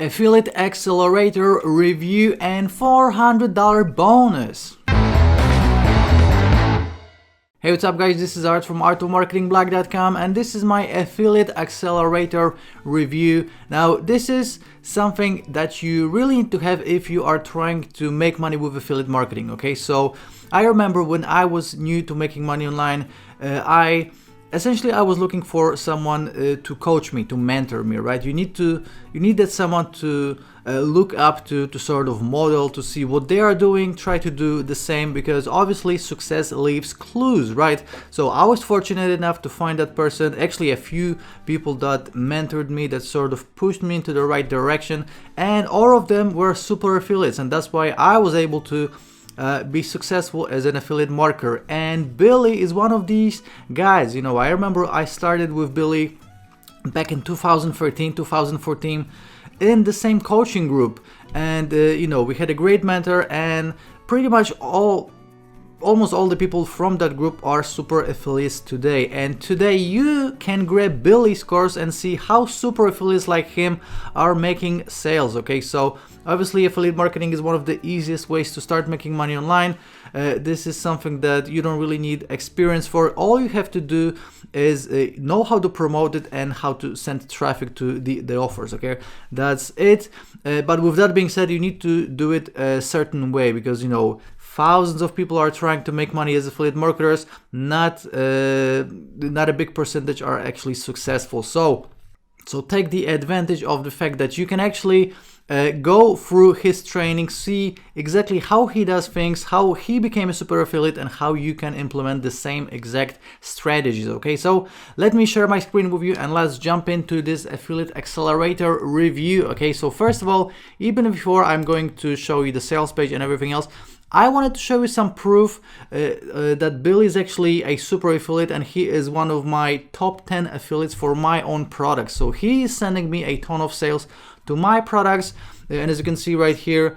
Affiliate Accelerator review and $400 bonus. Hey, what's up guys, this is Art from artofmarketingblog.com and this is my Affiliate Accelerator review. Now this is something that you really need to have if you are trying to make money with affiliate marketing, okay? So I remember when I was new to making money online, I was looking for someone to coach me, to mentor me, right? You need that someone to look up to sort of model, to see what they are doing, try to do the same, because obviously success leaves clues, right? So I was fortunate enough to find that person, actually a few people that mentored me, that sort of pushed me into the right direction, and all of them were super affiliates, and that's why I was able to be successful as an affiliate marketer. And Billy is one of these guys. You know, I remember I started with Billy back in 2013, 2014 in the same coaching group, and you know, we had a great mentor, and pretty much almost all the people from that group are super affiliates today. And today you can grab Billy's course and see how super affiliates like him are making sales, okay? So obviously affiliate marketing is one of the easiest ways to start making money online. This is something that you don't really need experience for. All you have to do is know how to promote it and how to send traffic to the offers, okay? That's it. But with that being said, you need to do it a certain way, because you know, thousands of people are trying to make money as affiliate marketers. Not a big percentage are actually successful. So take the advantage of the fact that you can actually go through his training, see exactly how he does things, how he became a super affiliate, and how you can implement the same exact strategies, okay? So let me share my screen with you and let's jump into this Affiliate Accelerator review, okay? So first of all, even before I'm going to show you the sales page and everything else, I wanted to show you some proof that Bill is actually a super affiliate, and he is one of my top 10 affiliates for my own products. So he is sending me a ton of sales to my products, and as you can see right here,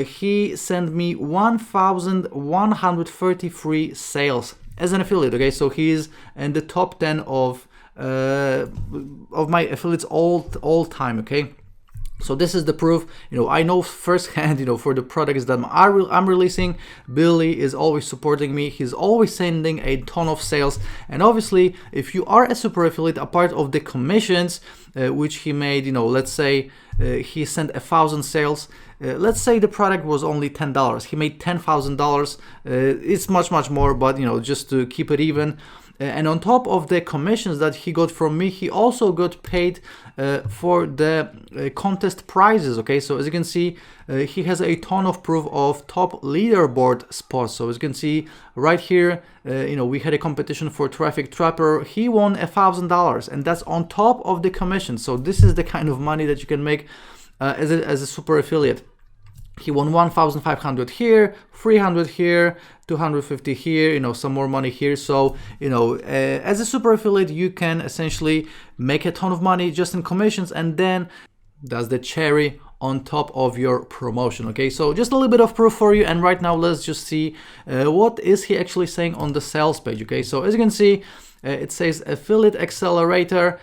he sent me 1,133 sales as an affiliate, okay? So he is in the top 10 of my affiliates all time, okay? So this is the proof. You know, I know firsthand, you know, for the products that I'm releasing, Billy is always supporting me. He's always sending a ton of sales. And obviously, if you are a super affiliate, a part of the commissions, which he made, you know, let's say he sent 1,000 sales. Let's say the product was only $10. He made $10,000. It's much more, but you know, just to keep it even. And on top of the commissions that he got from me, he also got paid for the contest prizes, okay? So as you can see, he has a ton of proof of top leaderboard spots. So as you can see right here, you know, we had a competition for Traffic Trapper. He won $1,000, and that's on top of the commission. So this is the kind of money that you can make as a super affiliate. He won 1,500 here, 300 here, 250 here, you know, some more money here. So, you know, as a super affiliate, you can essentially make a ton of money just in commissions, and then that's the cherry on top of your promotion, okay? So just a little bit of proof for you, and right now let's just see what is he actually saying on the sales page, okay? So as you can see, it says Affiliate Accelerator,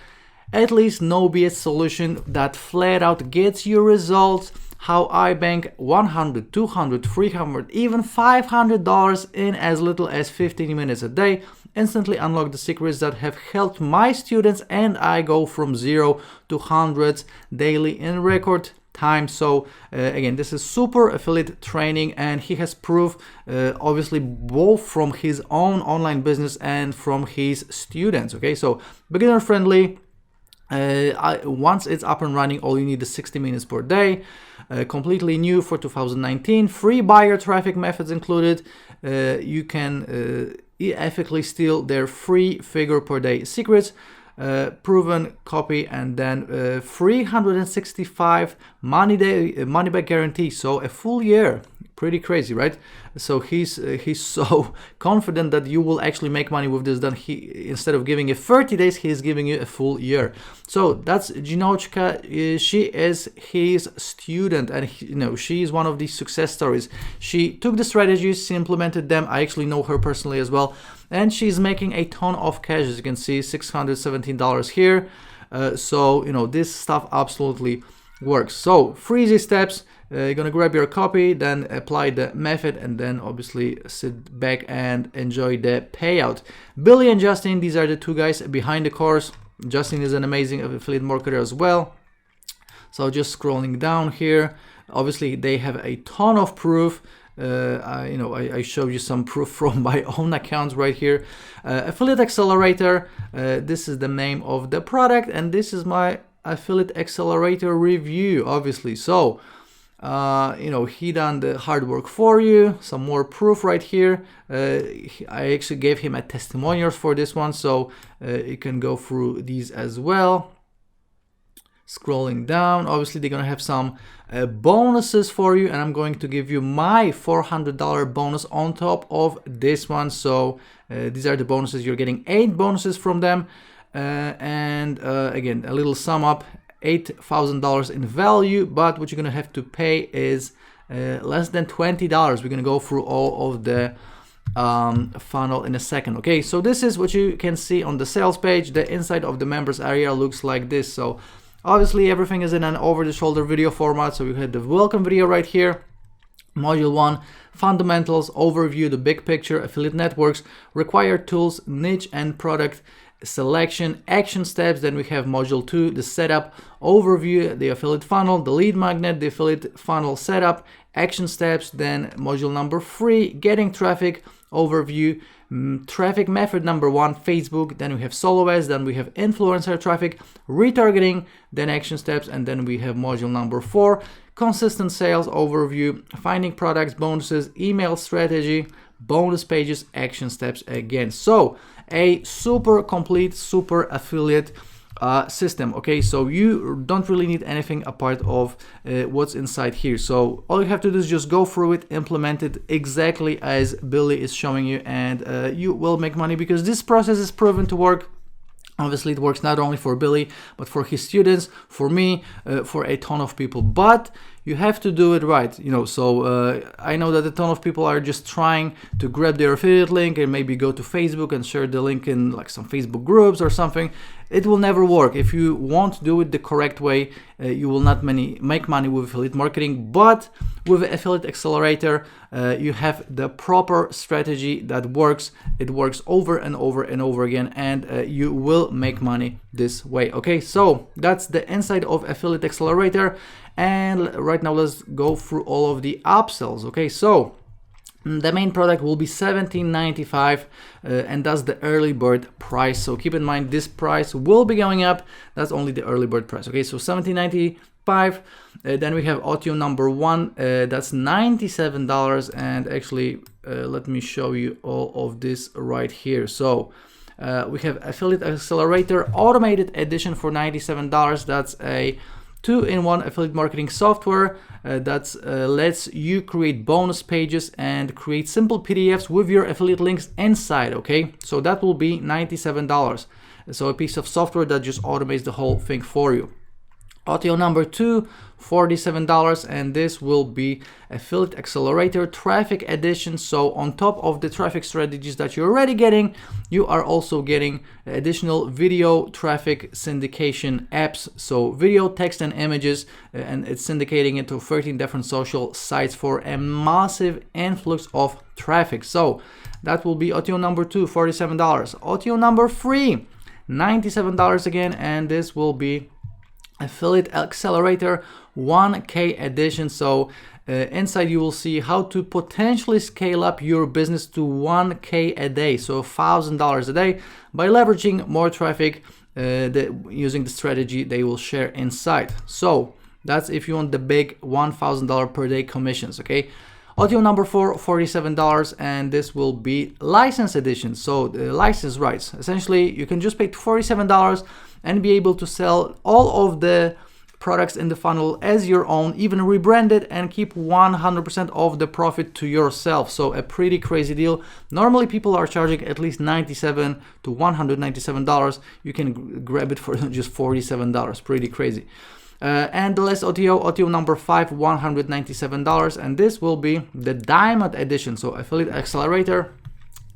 at least no BS solution that flat out gets you results. How I bank $100, $200, $300, even $500 in as little as 15 minutes a day. Instantly unlock the secrets that have helped my students, and I go from 0 to hundreds daily in record time. So again, this is super affiliate training, and he has proof obviously both from his own online business and from his students, okay? So beginner friendly. Once it's up and running, all you need is 60 minutes per day. Completely new for 2019. Free buyer traffic methods included. You can ethically steal their free figure per day secrets. Proven copy, and then 365 money back guarantee. So a full year. Pretty crazy, right? So he's so confident that you will actually make money with this, that he, instead of giving you 30 days, he's giving you a full year. So that's Ginochka. She is his student, and you know, she is one of these success stories. She took the strategies, she implemented them. I actually know her personally as well, and she's making a ton of cash. As you can see, $617 here. So you know, this stuff absolutely works. So 3 easy steps. You're gonna grab your copy, then apply the method, and then obviously sit back and enjoy the payout. Billy and Justin, these are the 2 guys behind the course. Justin is an amazing affiliate marketer as well. So just scrolling down here, obviously they have a ton of proof. I showed you some proof from my own accounts right here. Affiliate Accelerator, this is the name of the product, and this is my Affiliate Accelerator review, obviously. So he done the hard work for you. Some more proof right here. I actually gave him a testimonials for this one, so you can go through these as well. Scrolling down, obviously they're gonna have some bonuses for you, and I'm going to give you my $400 bonus on top of this one. So these are the bonuses. You're getting 8 bonuses from them, and again, a little sum up, $8,000 in value, but what you're gonna have to pay is less than $20. We're gonna go through all of the funnel in a second. Okay, so this is what you can see on the sales page. The inside of the members area looks like this. So obviously everything is in an over-the-shoulder video format. So we had the welcome video right here, module 1, fundamentals, overview, the big picture, affiliate networks, required tools, niche and product selection, action steps. Then we have module 2, the setup, overview, the affiliate funnel, the lead magnet, the affiliate funnel setup, action steps. Then module number 3, getting traffic, overview, traffic method number 1, Facebook. Then we have solo ads, then we have influencer traffic, retargeting, then action steps, and then we have module number 4, consistent sales overview, finding products, bonuses, email strategy, bonus pages, action steps again. So a super complete, super affiliate system. Okay, so you don't really need anything apart of what's inside here. So all you have to do is just go through it, implement it exactly as Billy is showing you, and you will make money, because this process is proven to work. Obviously it works not only for Billy, but for his students, for me, for a ton of people, but you have to do it right, so I know that a ton of people are just trying to grab their affiliate link and maybe go to Facebook and share the link in like some Facebook groups or something. It will never work. If you won't do it the correct way, you will not make money with affiliate marketing. But with Affiliate Accelerator, you have the proper strategy that works. It works over and over and over again, and you will make money this way. Okay, so that's the inside of Affiliate Accelerator. And right now let's go through all of the upsells. Okay, so the main product will be $17.95, and that's the early bird price. So keep in mind this price will be going up. That's only the early bird price. Okay, so $17.95. Then we have OTO number 1. That's $97. And actually, let me show you all of this right here. So we have Affiliate Accelerator Automated Edition for $97. That's a 2-in-1 affiliate marketing software that lets you create bonus pages and create simple PDFs with your affiliate links inside. Okay, so that will be $97. So a piece of software that just automates the whole thing for you. OTO number 2, $47, and this will be Affiliate Accelerator Traffic Edition. So on top of the traffic strategies that you're already getting, you are also getting additional video traffic syndication apps. So video, text, and images, and it's syndicating it to 13 different social sites for a massive influx of traffic. So that will be OTO number 2, $47. OTO number 3, $97 again, and this will be Affiliate Accelerator 1K edition. So inside you will see how to potentially scale up your business to 1K a day, so $1,000 a day, by leveraging more traffic using the strategy they will share inside. So that's if you want the big $1,000 per day commissions. Okay, OTO number 4, $47, and this will be license edition. So the license rights, essentially you can just pay $47 and be able to sell all of the products in the funnel as your own, even rebrand it, and keep 100% of the profit to yourself. So a pretty crazy deal. Normally people are charging at least $97 to $197. You can grab it for just $47. Pretty crazy. And the last OTO number 5, $197, and this will be the Diamond edition. So Affiliate Accelerator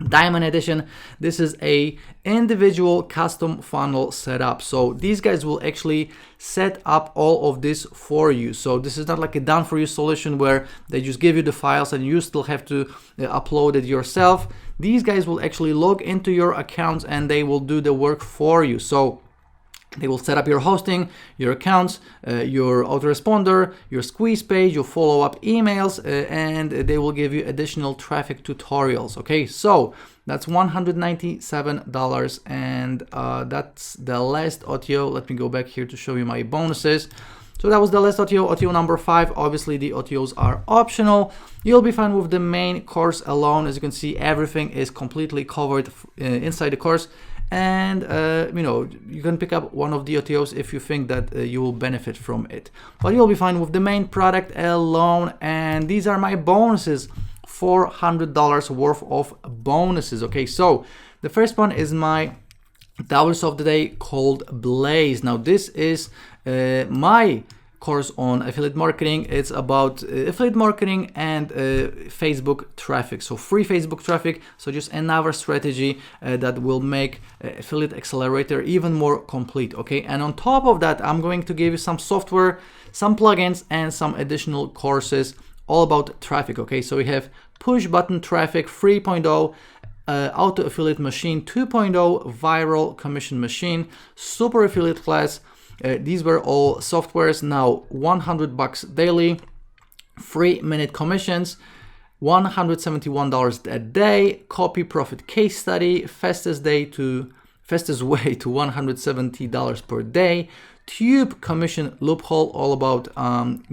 Diamond edition, this is a individual custom funnel setup. So these guys will actually set up all of this for you. So this is not like a done for you solution where they just give you the files and you still have to upload it yourself. These guys will actually log into your accounts and they will do the work for you. So they will set up your hosting, your accounts, your autoresponder, your squeeze page, your follow-up emails, and they will give you additional traffic tutorials. Okay, so that's $197, and that's the last OTO. Let me go back here to show you my bonuses. So that was the last OTO, OTO number 5. Obviously, the OTOs are optional. You'll be fine with the main course alone. As you can see, everything is completely covered inside the course. And you know, you can pick up one of the OTOs if you think that you will benefit from it, but you'll be fine with the main product alone. And these are my bonuses, $400 worth of bonuses. Okay, so the first one is my dollars of the day called Blaze. Now this is my course on affiliate marketing. It's about affiliate marketing and Facebook traffic, so free Facebook traffic. So just another strategy that will make Affiliate Accelerator even more complete. Okay, and on top of that, I'm going to give you some software, some plugins, and some additional courses all about traffic. Okay, so we have push button traffic 3.0, auto affiliate machine 2.0, viral commission machine, super affiliate class. These were all softwares. Now $100 daily, 3-minute commissions, $171 a day, copy profit case study, fastest way to $170 per day, tube commission loophole, all about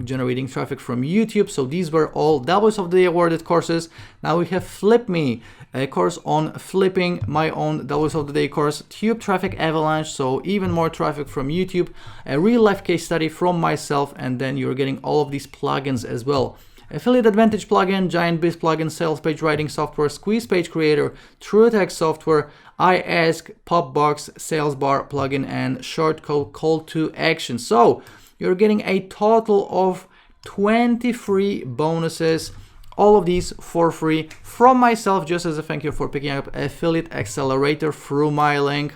generating traffic from YouTube. So these were all doubles of the awarded courses. Now we have Flip Me, a course on flipping, my own doubles of the day course, tube traffic avalanche, so even more traffic from YouTube, a real life case study from myself, and then you're getting all of these plugins as well. Affiliate Advantage plugin, Giant Biz plugin, sales page writing software, Squeeze Page Creator, TrueText software, I Ask, Popbox, Sales Bar plugin, and short call to action. So you're getting a total of 23 bonuses, all of these for free from myself, just as a thank you for picking up Affiliate Accelerator through my link.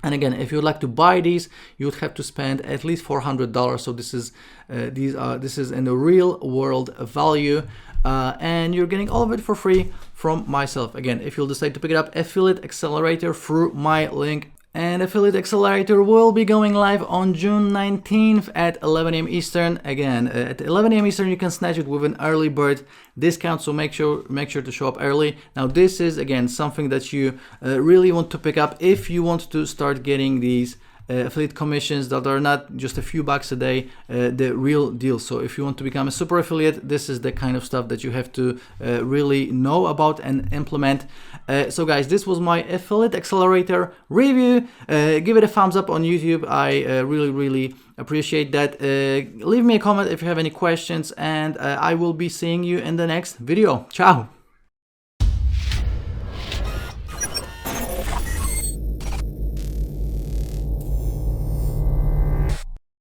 And again, if you'd like to buy these, you would have to spend at least $400. So this is this is in the real world value, and you're getting all of it for free from myself. Again, if you'll decide to pick it up, Affiliate Accelerator through my link. And Affiliate Accelerator will be going live on June 19th at 11 a.m. Eastern. Again, at 11 a.m. Eastern, you can snatch it with an early bird discount, so make sure to show up early. Now, this is, again, something that you really want to pick up if you want to start getting these affiliate commissions that are not just a few bucks a day, the real deal. So if you want to become a super affiliate, this is the kind of stuff that you have to really know about and implement. So guys, this was my Affiliate Accelerator review. Give it a thumbs up on YouTube. I really appreciate that. Leave me a comment if you have any questions, and I will be seeing you in the next video. Ciao.